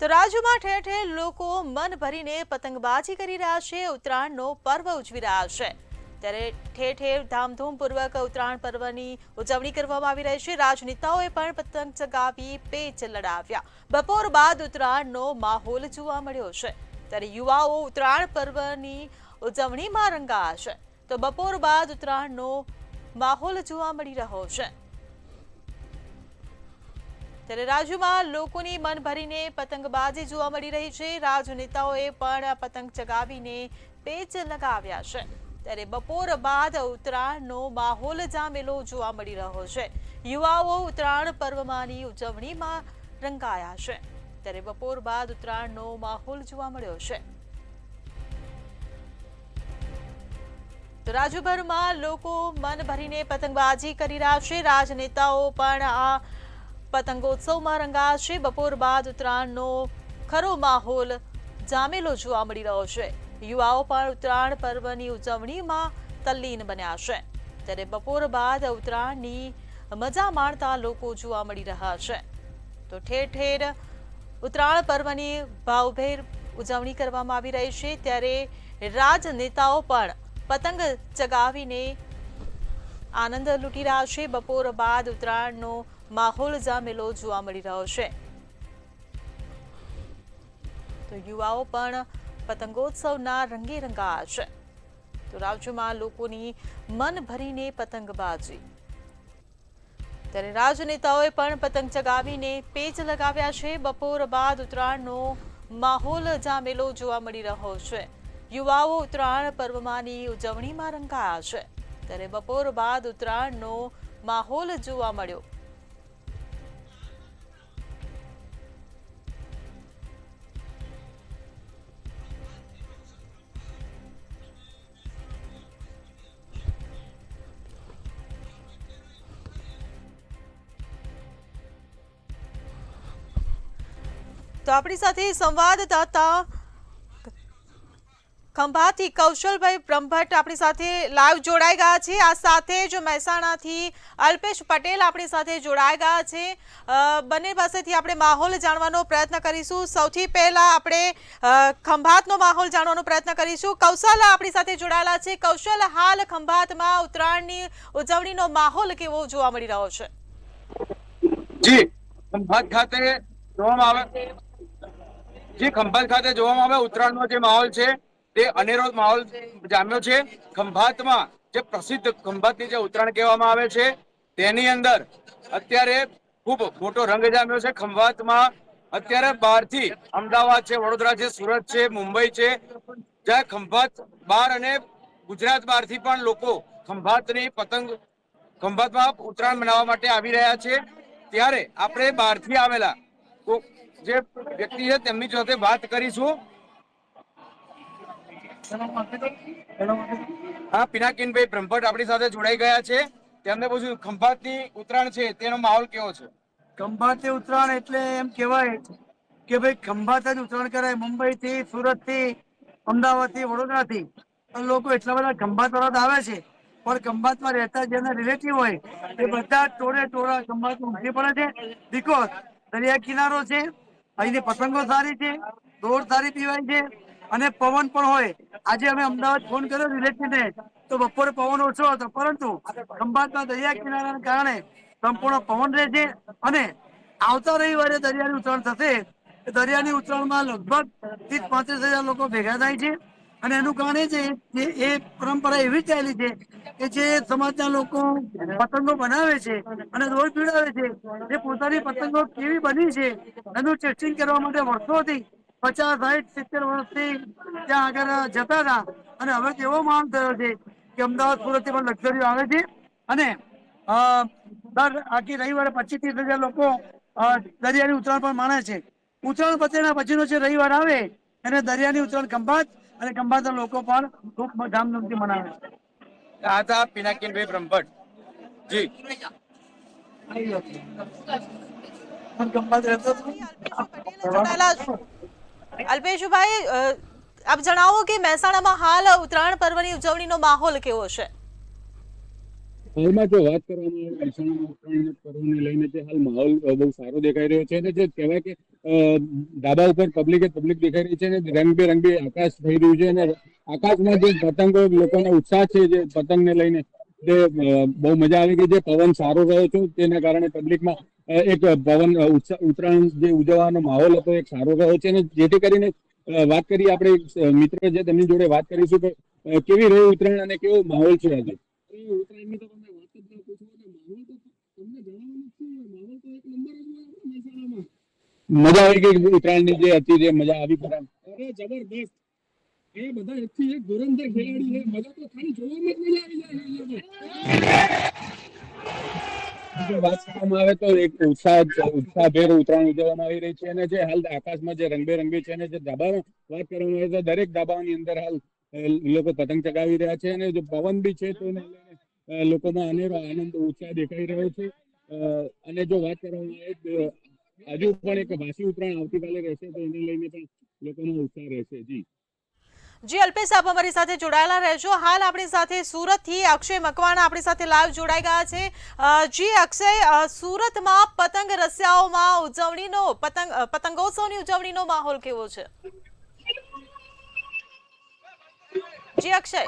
તો રાજ્યમાં ઠેર ઠેર લોકો મન ભરીને પતંગબાજી કરી રહ્યા છે, ઉત્તરાયણનો પર્વ ઉજવી રહ્યા છે। ત્યારે ઠેર ઠેર ધામધૂમપૂર્વક ઉત્તરાયણ પર્વની ઉજવણી કરવામાં આવી રહી છે। રાજનેતાઓએ પણ પતંગ ચગાવી પેચ લડાવ્યા। બપોર બાદ ઉત્તરાયણનો માહોલ જોવા મળ્યો છે। ત્યારે યુવાઓ ઉત્તરાયણ પર્વની ઉજવણીમાં રંગાયા છે। તો બપોર બાદ ઉત્તરાયણનો માહોલ જોવા મળી રહ્યો છે। ત્યારે રાજ્યમાં લોકોની મન ભરીને પતંગબાજી જોવા મળી રહી છે। રાજનેતાઓએ પણ પતંગ ચગાવીને પેચ લગાવ્યા છે। ત્યારે બપોર બાદ ઉત્તરાયણનો માહોલ જામેલો જોવા મળી રહ્યો છે। યુવાઓ ઉત્તરાયણ પર્વમાંની ઉજવણીમાં રંગાયા છે। ત્યારે બપોર બાદ ઉત્તરાયણનો માહોલ જોવા મળ્યો છે। તો રાજ્યભરમાં લોકો મન ભરીને પતંગબાજી કરી રહ્યા છે। રાજનેતાઓ પણ આ પતંગોત્સવમાં રંગાયા છે। બપોર બાદ ઉત્તરાયણનો ખરો માહોલ જામેલો જોવા મળી રહ્યો છે। યુવાઓ પણ ઉત્તરાયણ પર્વની ઉજવણીમાં તલ્લીન બન્યા છે। ત્યારે બપોર બાદ ઉત્તરાયણની મજા માણતા લોકો જોવા મળી રહ્યા છે। તો ઠેર ઠેર ઉત્તરાયણ પર્વની ભાવભેર ઉજવણી કરવામાં આવી રહી છે। ત્યારે રાજનેતાઓ પણ પતંગ ચગાવીને આનંદ લૂંટી રહ્યા છે। બપોર બાદ ઉત્તરાયણનો માહોલ જામેલો જોવા મળી રહ્યો છે। તો યુવાઓ પણ પતંગોત્સવના રંગે રંગાયા છે। તો રાજ્યમાં લોકોની મન ભરીને પતંગબાજી। ત્યારે રાજનેતાઓએ પણ પતંગ ચગાવીને પેચ લગાવ્યા છે। બપોર બાદ ઉત્તરાયણનો માહોલ જામેલો જોવા મળી રહ્યો છે। યુવાઓ ઉત્તરાયણ પર્વમાંની ઉજવણીમાં રંગાયા છે। ત્યારે બપોર બાદ ઉત્તરાયણનો માહોલ જોવા મળ્યો। તો આપણી સાથે સંવાદદાતા ખંભાતથી કૌશલભાઈ બ્રહ્મભટ્ટ આપણી સાથે લાઈવ જોડાઈ ગયા છે। આ સાથે જ મહેસાણાથી અલ્પેશ પટેલ આપણી સાથે જોડાઈ ગયા છે। બંને પાસેથી આપણે માહોલ જાણવાનો પ્રયત્ન કરીશું। સૌથી પહેલા આપણે ખંભાતનો માહોલ જાણવાનો પ્રયત્ન કરીશું। કૌશલ આપણી સાથે જોડાયેલા છે। કૌશલ, હાલ ખંભાતમાં ઉત્તરાયણની ઉજવણીનો માહોલ કેવો જોવા મળી રહ્યો છે? જી ખંભાત ખાતે જોવામાં આવે ખંભાત ખાતે જોવામાં આવે ઉત્તરાયણનો જે માહોલ છે તે અનેરો માહોલ જામ્યો છે। ખંભાતમાં જે પ્રસિદ્ધ ખંભાતની જે ઉત્તરાયણ કહેવામાં આવે છે તેની અંદર અત્યારે ખૂબ મોટો રંગ જામ્યો છે। ખંભાતમાં અત્યારે બહારથી અમદાવાદ છે, વડોદરા છે, સુરત છે, મુંબઈ છે, જ્યાં ખંભાત બહાર અને ગુજરાત બહારથી પણ લોકો ખંભાતની ખંભાતમાં ઉત્તરાયણ મનાવવા માટે આવી રહ્યા છે। ત્યારે આપણે બહારથી આવેલા જે વ્યક્તિ છે તેમની સાથે વાત કરીશું। હા, પિનાકીનભાઈ બ્રહ્મભટ્ટ આપણી સાથે જોડાઈ ગયા છે। તેમને પૂછ્યું ખંભાતની ઉત્તરાયણ છે તેનો માહોલ કેવો છે? ખંભાતની ઉત્તરાયણ એટલે એમ કહેવાય કે ભાઈ ખંભાત જ ઉત્તરાયણ કરાય। મુંબઈ થી, સુરત થી, અમદાવાદ થી, વડોદરા થી લોકો એટલા બધા ખંભાત તરફ આવે છે, પણ ખંભાતમાં રહેતા જેના રિલેટિવ હોય એ બધા ટોળે ટોળા ખંભાત ઉમટી પડે છે। બીકોઝ દરિયા કિનારો છે, અહીંની પતંગો સારી છે, દોડ સારી પીવાય છે અને પવન પણ હોય। આજે અમે અમદાવાદ ફોન કર્યો રિલેટિવ ને તો બપોરે પવન ઓછો હતો, પરંતુ ખંભાતના દરિયા કિનારાના કારણે સંપૂર્ણ પવન રહે છે અને આવતા રવિવારે દરિયાની ઉત્તરાયણ થશે। દરિયાની ઉત્તરાયણમાં લગભગ 30-35 હજાર લોકો ભેગા થાય છે અને એનું કારણ એ છે કે એ પરંપરા એવી ચાલી છે કે જે સમાજના લોકો પતંગો બનાવે છે અને રોજ પીડાવે છે, એ પોતાની પતંગો કેવી બની છે એનું ટેસ્ટિંગ કરવા માટે વર્ષોથી 50-60-70 વર્ષથી ત્યાં આગળ જતા હતા અને હવે એવો માંગ થયો છે કે અમદાવાદ, સુરત થી પણ લક્ઝરીઓ આવે છે અને દર આખી રવિવારે 25-30 હજાર લોકો દરિયાની ઉત્તરાયણ પણ માણે છે। ઉત્તરાયણ પતેના પછીનો જે રવિવાર આવે એને દરિયાની ઉત્તરાયણ ખંભાત અને ખંભાતના લોકો પણ ખૂબ ધામધૂમથી મનાવે છે। આ હતા પિનાકીનભાઈ બ્રહ્મભટ્ટ। જી ખંભાત રહેતો અલ્પેશભાઈ પટેલ જોડાયેલા છે। અલ્પેશભાઈ, આપ જણાવો કે મહેસાણામાં હાલ ઉત્તરાયણ પર્વની ઉજવણીનો માહોલ કેવો છે? હાલમાં જો વાત કરવામાં આવે મહેસાણામાં ઉત્તરાયણ પર્વને લઈને જે હાલ માહોલ બહુ સારો દેખાઈ રહ્યો છે અને જે કહેવાય કે ધાબા ઉપર પબ્લિક દેખાઈ રહી છે અને રંગબેરંગી આકાશ થઈ રહ્યું છે અને આકાશમાં જે પતંગો લોકોનો ઉત્સાહ છે જે પતંગને લઈને જે બહુ મજા આવી ગઈ છે. પવન સારો રહ્યો છે તેના કારણે પબ્લિકમાં એક પવન ઉત્તરાયણ જે ઉજવવાનો માહોલ હતો એક સારો રહ્યો છે અને જેથી કરીને વાત કરીએ આપણે મિત્ર છે તેમની જોડે વાત કરીશું કે કેવી રહી ઉત્તરાયણ અને કેવો માહોલ છે આજે. ઉત્તરાયણની તો તમને વાત જ ના પૂછો અને માહોલ તો તમને જણાવવાનું જ છે. માહોલ તો એક નંબર જ હોય આપણે મહેસાણામાં. મજા આવી ગઈ ઉત્તરાયણની જે હતી જે મજા આવી ખરા? અરે જબરદસ્ત. એ બધા એકથી એક ધુરંધર ખેલાડી છે. મજા તો ખાલી જોવામાં જ મજા આવી જાય. વાત કરવામાં આવે તો એક ઉત્સાહભેર ઉત્તરાયણ ઉજવવામાં આવી રહી છે અને જે હાલ આકાશમાં જે રંગબેરંગી છે અને જે ધાબાઓ વાત કરવામાં આવે તો દરેક ધાબાઓની અંદર હાલ લોકો પતંગ ચગાવી રહ્યા છે અને જે પવન બી છે તેને લઈને લોકોમાં અનેરો આનંદ ઉત્સાહ દેખાઈ રહ્યો છે. અને જો વાત કરવામાં આવે હજુ પણ એક વાસી ઉત્તરાયણ આવતીકાલે રહેશે તો એને લઈને પણ લોકોનો ઉત્સાહ રહેશે. જી અલ્પેશ, આપ અમારી સાથે જોડાયેલા રહેજો. હાલ આપણી સાથે સુરતથી અક્ષય મકવાણા આપણી સાથે લાઈવ જોડાઈ ગયા છે. જી અક્ષય, સુરતમાં પતંગ રસિયાઓમાં ઉજવણીનો પતંગોત્સવની ઉજવણીનો માહોલ કેવો છે? જી અક્ષય.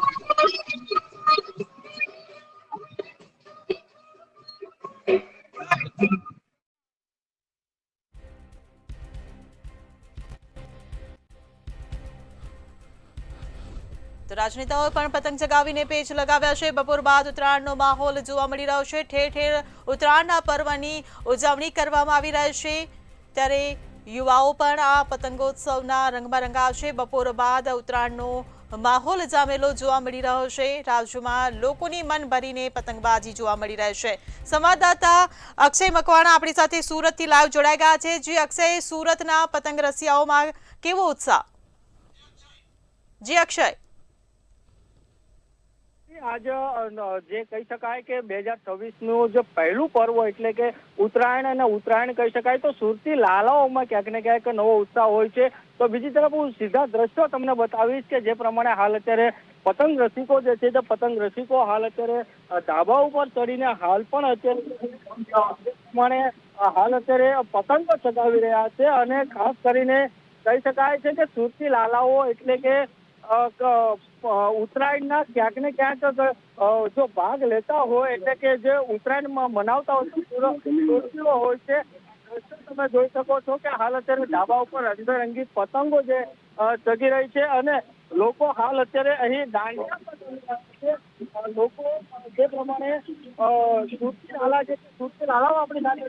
તો રાજનેતાઓએ પણ પતંગ ચગાવીને પેચ લગાવ્યા છે. બપોર બાદ ઉત્તરાયણનો માહોલ જોવા મળી રહ્યો છે. ઠેર ઠેર ઉત્તરાયણના પર્વની ઉજવણી કરવામાં આવી રહી છે ત્યારે યુવાઓ પણ આ પતંગોત્સવના રંગમાં રંગાશે. બપોર બાદ ઉત્તરાયણનો માહોલ જામેલો જોવા મળી રહ્યો છે. રાજ્યમાં લોકોની મન ભરીને પતંગબાજી જોવા મળી રહી છે. સંવાદદાતા અક્ષય મકવાણા આપણી સાથે સુરતથી લાઈવ જોડાઈ ગયા છે. જી અક્ષય, સુરતના પતંગ રસિયાઓમાં કેવો ઉત્સાહ? જી અક્ષય. આજે જે કહી શકાય કે 2026નું જે પહેલું પર્વ એટલે કે ઉત્તરાયણ અને ઉત્તરાયણ કહી શકાય તો સુરતી લાલાઓમાં ક્યાંક ને ક્યાંક નવો ઉત્સાહ હોય છે. તો બીજી તરફ હું સીધા દ્રશ્યો તમને બતાવીશ કે જે પ્રમાણે હાલ અત્યારે પતંગ રસિકો જે છે તે પતંગ રસિકો હાલ અત્યારે ધાબા ઉપર ચડીને હાલ પણ અત્યારે હાલ અત્યારે પતંગ ચગાવી રહ્યા છે અને ખાસ કરીને કહી શકાય છે કે સુરતી લાલાઓ એટલે કે ઉત્તરાયણના ક્યાંક ને ક્યાંક જો ભાગ લેતા હોય એટલે કે જે ઉત્તરાયણમાં મનાવતા હોય હોય છે તમે જોઈ શકો છો કે હાલ અત્યારે ધાબા ઉપર રંગબેરંગી પતંગો જે ચગી રહી છે અને લોકો હાલ અત્યારે અહીં દાંડિયા લોકો જે પ્રમાણે સુરતી લાલાઓ આપણી સાથે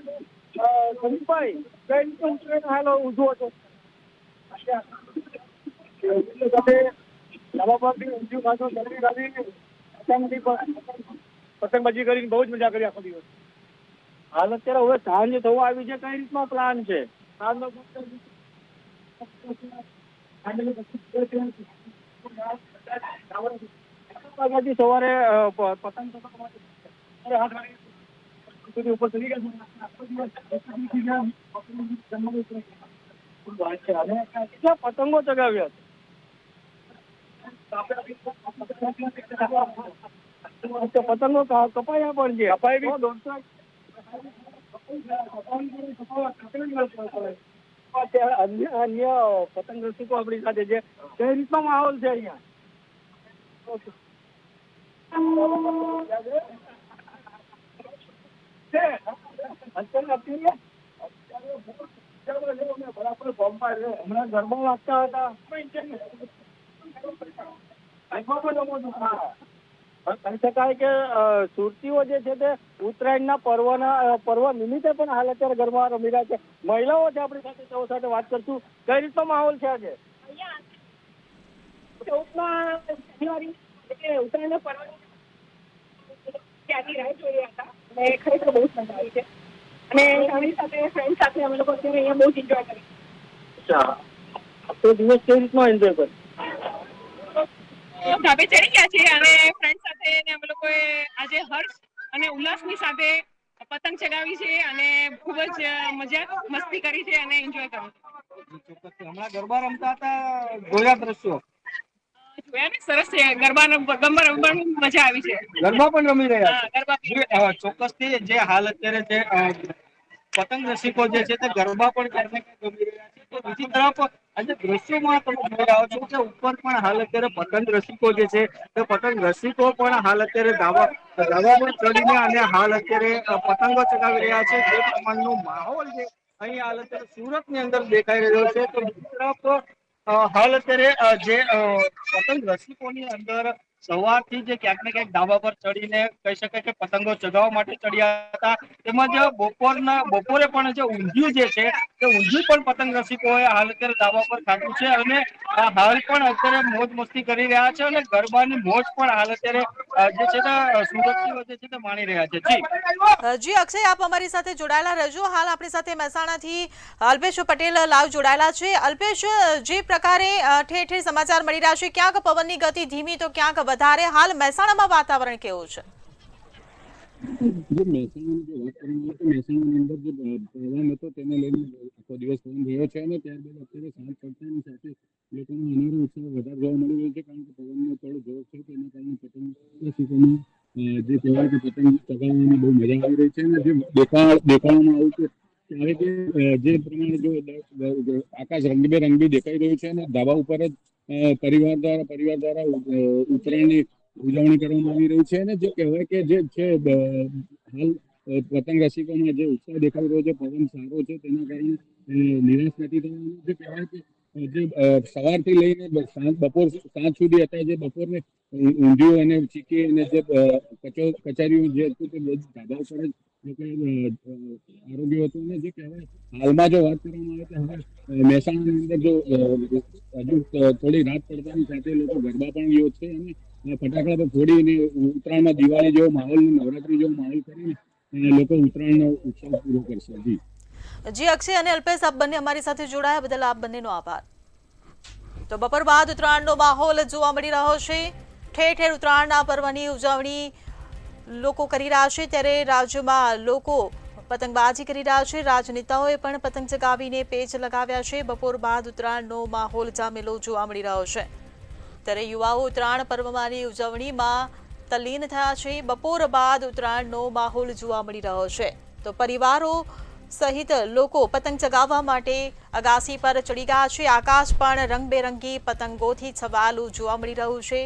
સંભાઈ કઈ રીતે ઉત્તરાયણ હાલ ઉજવો છો? પતંગબાજી કરીને બહુ જ મજા કરી આખો દિવસ. હાલ અત્યારે હવે સાંજ થવા આવી છે. કઈ રીતનો પ્લાન છે? સવારે પતંગ ઉપર ચડી ગયા કેટલા પતંગો ચગાવ્યા છે? પતંગો કપાયા પણ છે. અન્ય પતંગ રસિકો આપણી સાથે છે. કઈ રીતનો માહોલ છે અહીંયા? હમણાં ગરબા વાગતા હતા. કહી શકાય કે સુરતીઓ જે છે તે ઉત્તરાયણના પર્વ નિમિત્તે પણ હાલ અત્યારે ગરબા રમી રહ્યા છે. મહિલાઓ છે આપણી સાથે, તેઓ સાથે વાત કરશું. કઈ રીતનો માહોલ છે આજે? ઉત્તરાયણના પર્વ ત્યાંની રાહ જોઈ રહ્યા હતા અને ખરેખર બહુ જ મજા આવી છે અને ફેમિલી સાથે ફ્રેન્ડ સાથે અમે લોકો અત્યારે અહીંયા બહુ જ એન્જોય કરી. આખો દિવસ કેવી રીતનો એન્જોય કર્યો? ધાબે ચડી ગયા છીએ અને ફ્રેન્ડ સાથે અમે લોકોએ આજે હર્ષ અને ઉલ્લાસની સાથે પતંગ ચગાવી છે અને ખૂબ જ મજા મસ્તી કરી છે અને એન્જોય કર્યું. હમણાં ગરબા રમતા હતા, જોયા દ્રશ્યો? અને સરસ છે, ગરબા રમવાની મજા આવી છે. ગરબા પણ રમી રહ્યા હા, છે. ગરબા જે ચોક્કસથી જે હાલ અત્યારે જે પતંગ રસિકો જે છે તે ગરબા પણ ક્યાંક ને ક્યાંક રમી રહ્યા છે. તો બીજી તરફ આજે દ્રશ્યોમાં તમે જોઈ રહ્યા છો કે ઉપર પણ હાલ અત્યારે પતંગ રસિકો જે છે તે પતંગ રસિકો પણ હાલ અત્યારે ધાબા પર ચડીને અને હાલ અત્યારે પતંગો ચગાવી રહ્યા છે. જે પ્રમાણનો માહોલ છે અહીં હાલ અત્યારે સુરત ની અંદર દેખાઈ રહ્યો છે. તો બીજી તરફ હાલ અત્યારે જે પતંગ રસિકોની અંદર સવારથી જે ક્યાંક ને ક્યાંક ધાબા પર ચડીને કહી શકાય કે પતંગો ચગાવવા માટે ચડ્યા હતા. તેમજ બપોરે પણ જે ઊંધિયું જે છે તે ઊંધિયું પણ પતંગ રસિકોએ હાલ અત્યારે ધાબા પર ખાધું છે અને હાલ પણ અત્યારે મોજ મસ્તી કરી રહ્યા છે અને ગરબાની મોજ પણ હાલ અત્યારે જે છે તે સુરતની વચ્ચે છે તે માણી રહ્યા છે. જી અક્ષય, આપ અમારી સાથે જોડાયેલા રહેજો. હાલ આપણી સાથે મહેસાણાથી અલ્પેશ પટેલ લાઈવ જોડાયેલા છે. અલ્પેશ, જે પ્રકારે ઠેર ઠેર સમાચાર મળી રહ્યા છે, ક્યાંક પવનની ગતિ ધીમી તો ક્યાંક વધારે, હાલ મહેસાણામાં વાતાવરણ કેવું છે? જે મહેસાણાની જે વાત કરવામાં આવે તો મહેસાણાની અંદર જે પવન હતો તેને લઈને આખો દિવસ પવન રહ્યો છે અને ત્યારબાદ અત્યારે સાંજ પડતાની સાથે લોકોનો અનેરો ઉત્સાહ વધારે જોવા મળી રહ્યો છે. કારણ કે પવનનો થોડો જોર છે તેના કારણે પતંગ રસિકોને જે કહેવાય કે પતંગ ચગાવવાની બહુ મજા આવી રહી છે અને જે દેખાડવામાં આવ્યું છે ત્યારે કે જે પ્રમાણે જો આકાશ રંગબેરંગી દેખાઈ રહ્યું છે અને ધાબા ઉપર જ પરિવાર દ્વારા ઉત્તરાયણની ઉજવણી કરવામાં આવી રહી છે અને જે કહેવાય કે જે છે હાલ પતંગ રસિકોમાં જે ઉત્સાહ દેખાઈ રહ્યો છે, પવન સારો છે તેના કારણે નિરાશ નથી થવાનું. જે કહેવાય કે જે સવારથી લઈને સાંજ સુધી હતા જે બપોરને ઊંધિયું અને ચીકી અને જે કચારીઓ જે હતું તે બધું ધાબા ઉપર જ આરોગ્ય હતું અને જે કહેવાય હાલમાં જો વાત કરવામાં આવે તો હવે મહેસાણાની અંદર જો હજુ થોડી રાત પડતાની સાથે લોકો ગરબા પણ યોજશે અને ફટાકડા પર ફોડીને ઉત્તરાયણમાં દિવાળી જેવો માહોલ, નવરાત્રી જેવો માહોલ કરીને લોકો ઉત્તરાયણનો ઉત્સવ પૂરો કરશે. જી અક્ષય અને અલ્પેશ, આપ બંને અમારી સાથે જોડાયા બદલ આપ બંનેનો આભાર. તો બપોર બાદ ઉત્તરાયણનો માહોલ જોવા મળી રહ્યો છે. ઠેર ઠેર ઉત્તરાયણના પર્વની ઉજવણી લોકો કરી રહ્યા છે, ત્યારે રાજ્યમાં લોકો પતંગબાજી કરી રહ્યા છે. રાજનેતાઓએ પણ પતંગ ચગાવીને પેચ લગાવ્યા છે. બપોર બાદ ઉત્તરાયણનો માહોલ જામેલો જોવા મળી રહ્યો છે. ત્યારે યુવાઓ ઉત્તરાયણ પર્વમાંની ઉજવણીમાં તલ્લીન થયા છે. બપોર બાદ ઉત્તરાયણનો માહોલ જોવા મળી રહ્યો છે. તો પરિવારો સહિત લોકો પતંગ ચગાવવા માટે અગાસી પર ચડી ગયા છે. આકાશ પણ રંગબેરંગી પતંગોથી છવાયેલું જોવા મળી રહ્યું છે.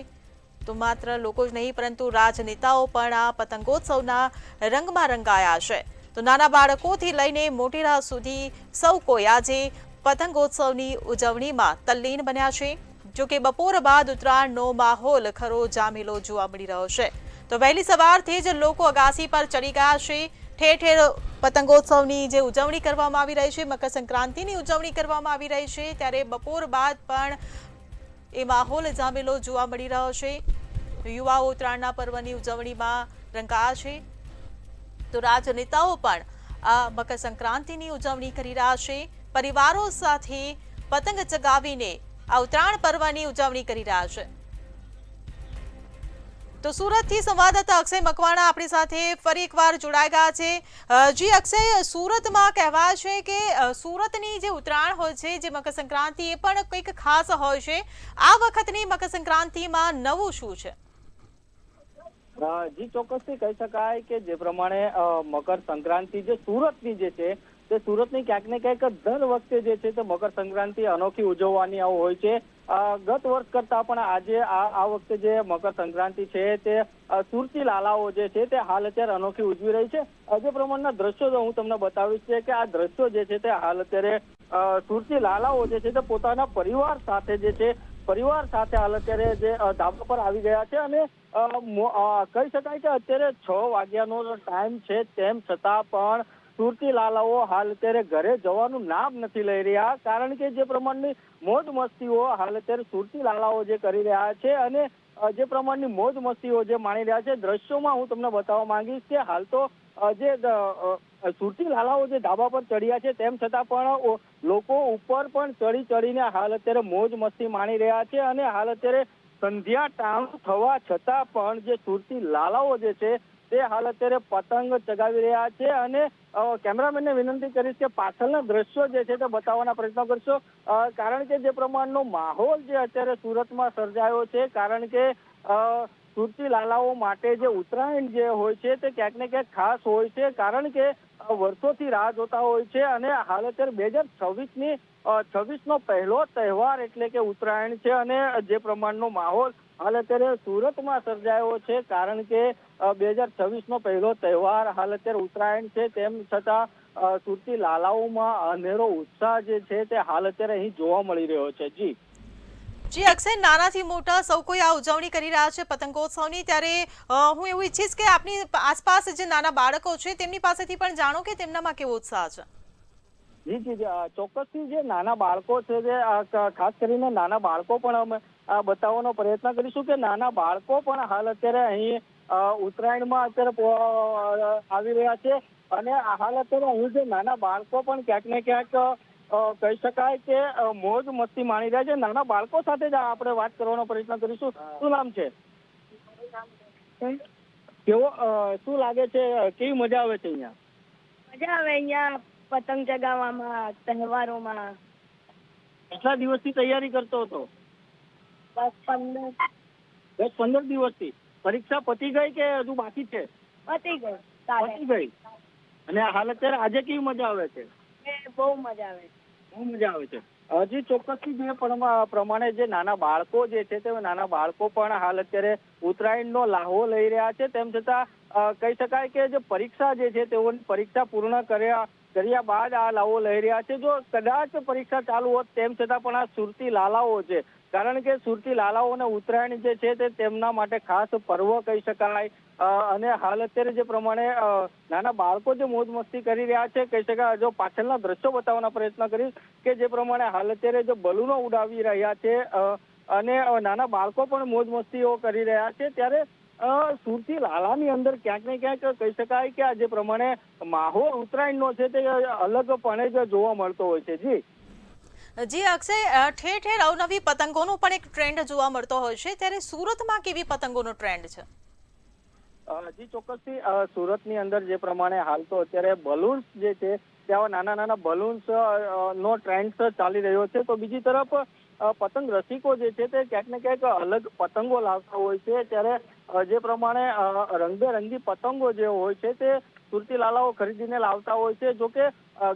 તો માત્ર લોકો જ નહીં પરંતુ રાજનેતાઓ પણ આ પતંગોત્સવના રંગમાં રંગાયા છે. તો નાના બાળકોથી લઈને મોટેરા સુધી સૌ કોઈ આજે પતંગોત્સવની ઉજવણીમાં તલ્લીન બન્યા છે. જોકે બપોર બાદ ઉત્તરાયણનો માહોલ ખરો જામેલો જોવા મળી રહ્યો છે. તો વહેલી સવારથી જ લોકો અગાસી પર ચડી ગયા છે. ઠેર ઠેર પતંગોત્સવની જે ઉજવણી કરવામાં આવી રહી છે, મકર સંક્રાંતિની ઉજવણી કરવામાં આવી રહી છે, ત્યારે બપોર બાદ પણ એ માહોલ જામેલો જોવા મળી રહ્યો છે. યુવાઓ ઉત્તરાયણના પર્વની ઉજવણીમાં રંગાયા છે. તો રાજનેતાઓ પણ આ મકર સંક્રાંતિની ઉજવણી કરી રહ્યા છે. પરિવારો સાથે પતંગ ચગાવીને આ ઉત્તરાયણ પર્વની ઉજવણી કરી રહ્યા છે. તો સુરતથી સંવાદદાતા અક્ષય મકવાણા આપણી સાથે ફરી એકવાર જોડાઈ ગયા છે. જી અક્ષય, સુરતમાં કહેવાય છે કે સુરતની જે ઉત્તરાયણ હોય છે, જે મકર સંક્રાંતિ, એ પણ કંઈક ખાસ હોય છે. આ વખતની મકર સંક્રાંતિમાં નવું શું છે? જી ચોક્કસથી કહી શકાય કે જે પ્રમાણે મકર સંક્રાંતિ જે સુરતની જે છે તે સુરતની ક્યાંક ને ક્યાંક દર વખતે જે છે તે મકર સંક્રાંતિ અનોખી ઉજવવાની આવું હોય છે. ગત વર્ષ કરતા પણ આજે આ વખતે જે મકર સંક્રાંતિ છે તે સુરતી લાલાઓ જે છે તે હાલ અત્યારે અનોખી ઉજવી રહી છે. જે પ્રમાણના દ્રશ્યો હું તમને બતાવીશ છે કે આ દ્રશ્યો જે છે તે હાલ અત્યારે સુરતી લાલાઓ જે છે તે પોતાના પરિવાર સાથે હાલ અત્યારે જે ધાબા પર આવી ગયા છે અને કહી શકાય કે અત્યારે 6 વાગ્યાનો ટાઈમ છે, તેમ છતાં પણ સુરતી લાલાઓ હાલ અત્યારે ઘરે જવાનું નામ નથી લઈ રહ્યા. કારણ કે જે પ્રમાણની મોજ મસ્તીઓ હાલ અત્યારે સુરતી લાલાઓ જે કરી રહ્યા છે અને જે પ્રમાણની મોજ મસ્તીઓ જે માણી રહ્યા છે, દ્રશ્યોમાં હું તમને બતાવવા માંગીશ કે હાલ તો જે સુરતી લાલાઓ જે ધાબા પર ચડ્યા છે, તેમ છતાં પણ લોકો ઉપર પણ ચડીને હાલ અત્યારે મોજ મસ્તી માણી રહ્યા છે અને હાલ અત્યારે સંધ્યા ટાણું થવા છતાં પણ જે સુરતી લાલાઓ જે છે તે હાલ અત્યારે પતંગ ચગાવી રહ્યા છે અને કેમેરામેનને વિનંતી કરીશ કે પાછળના દ્રશ્યો જે છે તે બતાવવાના પ્રયત્ન કરશો, કારણ કે જે પ્રમાણનો માહોલ જે અત્યારે સુરતમાં સર્જાયો છે, કારણ કે સુરતી લાલાઓ માટે જે ઉત્તરાયણ જે હોય છે તે ક્યાંક ને ક્યાંક ખાસ હોય છે, કારણ કે વર્ષોથી રાહ જોતા હોય છે અને હાલ અત્યારે 2026નો પહેલો તહેવાર એટલે કે ઉત્તરાયણ છે અને જે પ્રમાણનો માહોલ હાલ અત્યારે સુરતમાં સર્જાયો છે, કારણ કે 2026નો પહેલો તહેવાર હાલ અત્યારે ઉત્તરાયણ છે, તેમ છતાં સુરતી લાલાઓમાં અનેરો ઉત્સાહ જે છે તે હાલ અત્યારે અહીં જોવા મળી રહ્યો છે. જી અક્ષય, નાનાથી મોટા સૌ કોઈ આ ઉજવણી કરી રહ્યા છે પતંગોત્સવની, ત્યારે હું એવું ઈચ્છીશ કે આપની આસપાસ જે નાના બાળકો છે તેમની પાસેથી પણ જાણો કે તેમનામાં કેવો ઉત્સાહ છે. જી ચોક્કસથી જે નાના બાળકો છે, જે ખાસ કરીને નાના બાળકો પણ અમે બતાવવાનો પ્રયત્ન કરીશું કે નાના બાળકો પણ હાલ અત્યારે અહીં ઉત્તરાયણમાં અત્યારે આવી રહ્યા છે અને હાલ અત્યારે અહીં જે નાના બાળકો પણ ક્યાંક ને ક્યાંક કહી શકાય કે મોજ મસ્તી માણી રહ્યા છે. નાના બાળકો સાથે જ આપણે વાત કરવાનો પ્રયત્ન કરીશું. શું નામ છે? કેવો શું લાગે છે, કેવી મજા આવે છે અહીંયા? મજા આવે અહીંયા પતંગ ચગાવવામાં, તહેવારોમાં. કેટલા દિવસથી તૈયારી કરતો હતો? બસ 15 દિવસથી. પરીક્ષા પતી ગઈ કે હજુ બાકી છે? પતી ગઈ. પતી ગઈ. અને હાલ અત્યારે આજે કેવી મજા આવે છે? બહુ મજા આવે. બહુ મજા આવે છે. હજી ચોક્કસથી જે પ્રમાણે જે નાના બાળકો જે છે તે નાના બાળકો પણ હાલ અત્યારે ઉત્તરાયણનો લાહવો લઈ રહ્યા છે, તેમ છતાં કહી શકાય કે જે પરીક્ષા જે છે તેઓની પરીક્ષા પૂર્ણ કર્યા બાદ આ લાહવો લઈ રહ્યા છે. જો કદાચ પરીક્ષા ચાલુ હોત તેમ છતાં પણ આ સુરતી લાલાઓ છે, કારણ કે સુરતી લાલાઓને ઉત્તરાયણ જે છે તે તેમના માટે ખાસ પર્વ કહી શકાય અને હાલ અત્યારે જે પ્રમાણે નાના બાળકો જે મોજ મસ્તી કરી રહ્યા છે, કહી શકાય. જો પાછળના દ્રશ્યો બતાવવાના પ્રયત્ન કરીશ કે જે પ્રમાણે હાલ અત્યારે જે બલૂનો ઉડાવી રહ્યા છે અને નાના બાળકો પણ મોજ મસ્તીઓ કરી રહ્યા છે, ત્યારે સુરતી લાલાની અંદર ક્યાંક ને ક્યાંક કહી શકાય કે આ જે પ્રમાણે માહોલ ઉત્તરાયણનો છે તે અલગપણે જ જોવા મળતો હોય છે. જી અક્ષય, ઠેર ઠેર અવનવી પતંગોનો પણ એક ટ્રેન્ડ જોવા મળતો હોય છે, ત્યારે સુરતમાં કેવી પતંગોનો ટ્રેન્ડ છે? જી ચોક્કસથી સુરતની અંદર જે પ્રમાણે હાલ તો અત્યારે બલૂન્સ જે છે ત્યાં નાના બલૂન્સ નો ટ્રેન્ડ ચાલી રહ્યો છે, તો બીજી તરફ પતંગ રસિકો જે છે તે ક્યાંક ને ક્યાંક અલગ પતંગો લાવતા હોય છે, ત્યારે જે પ્રમાણે રંગબેરંગી પતંગો જે હોય છે તે સુરતી લાલાઓ ખરીદીને લાવતા હોય છે. જોકે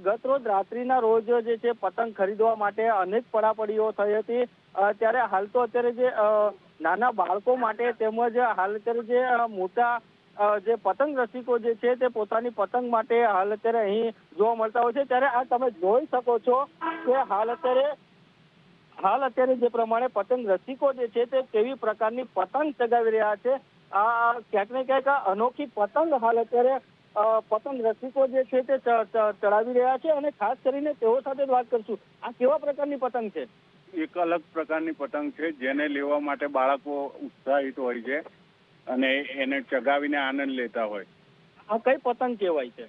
ગત રોજ રાત્રિના રોજ જે છે પતંગ ખરીદવા માટે અનેક પડાપડીઓ થઈ હતી, ત્યારે હાલ તો અત્યારે જે નાના બાળકો માટે તેમજ હાલ અત્યારે જે મોટા જે પતંગ રસિકો જે છે તે પોતાની પતંગ માટે હાલ અત્યારે અહીં જોવા મળતા હોય છે. ત્યારે આ તમે જોઈ શકો છો કે હાલ અત્યારે જે પ્રમાણે પતંગ રસિકો જે છે તે કેવી પ્રકારની પતંગ ચગાવી રહ્યા છે. આ ક્યાંક ને ક્યાંક અનોખી પતંગ હાલ અત્યારે પતંગ રસિકો જે છે તે ચડાવી રહ્યા છે અને ખાસ કરીને તેઓ સાથે જ વાત કરશું. આ કેવા પ્રકારની પતંગ છે? એક અલગ પ્રકારની પતંગ છે જેને લેવા માટે બાળકો ઉત્સાહિત હોય છે અને એને ચગાવીને આનંદ લેતા હોય. આ કઈ પતંગ કહેવાય છે?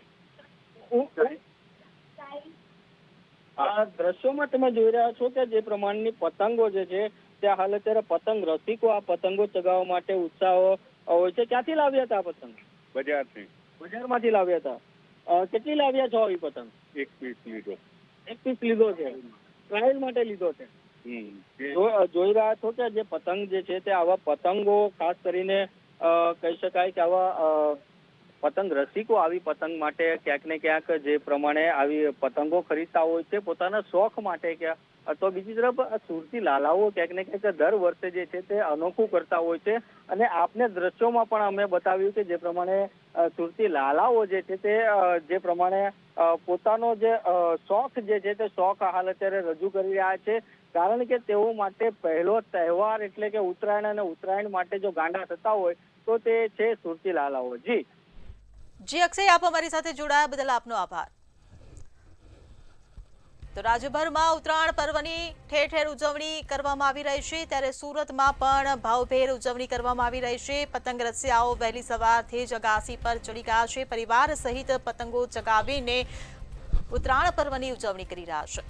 આ દ્રશ્યોમાં તમે જોઈ રહ્યા છો કે જે પ્રમાણની પતંગો જે છે ત્યાં હાલ અત્યારે પતંગ રસિકો આ પતંગો ચગાવવા માટે ઉત્સાહ હોય છે. ક્યાંથી લાવ્યા હતા આ પતંગ? બજારથી. બજારમાંથી લાવ્યા હતા. કેટલી લાવ્યા છો આવી પતંગ? એક પીસ લીધો. એક પીસ લીધો છે. ટ્રાયલ માટે લીધો છે. જોઈ રહ્યા છો કે જે પતંગ જે છે તે આવા પતંગો ખાસ કરીને કહી શકાય કે આવા પતંગ રસિકો આવી પતંગ માટે ક્યાંક ને ક્યાંક જે પ્રમાણે આવી પતંગો ખરીદતા હોય છે પોતાના શોખ માટે, તો બીજી તરફ સુરતી લાલાઓ ક્યાંક ને ક્યાંક દર વર્ષે જે છે તે અનોખું કરતા હોય છે અને આપને દ્રશ્યોમાં પણ અમે બતાવ્યું કે જે પ્રમાણે સુરતી લાલાઓ જે છે તે જે પ્રમાણે પોતાનો જે શોખ જે છે તે શોખ હાલ અત્યારે રજૂ કરી રહ્યા છે, કારણ કે તેઓ માટે પહેલો તહેવાર એટલે કે ઉત્તરાયણ, અને ઉત્તરાયણ માટે જો ગાંડા થતા હોય તો તે છે સુરતી લાલાઓ. જી અક્ષય, આપ અમારી સાથે જોડાયા બદલ આપનો આભાર. તો રાજ્યભરમાં ઉત્તરાયણ પર્વની ઠેર ઠેર ઉજવણી કરવામાં આવી રહી છે, ત્યારે સુરતમાં પણ ભાવભેર ઉજવણી કરવામાં આવી રહી છે. પતંગ રસિયાઓ વહેલી સવારથી જ અગાસી પર ચડી ગયા છે, પરિવાર સહિત પતંગો ચગાવીને ઉત્તરાયણ પર્વની ઉજવણી કરી રહ્યા છે.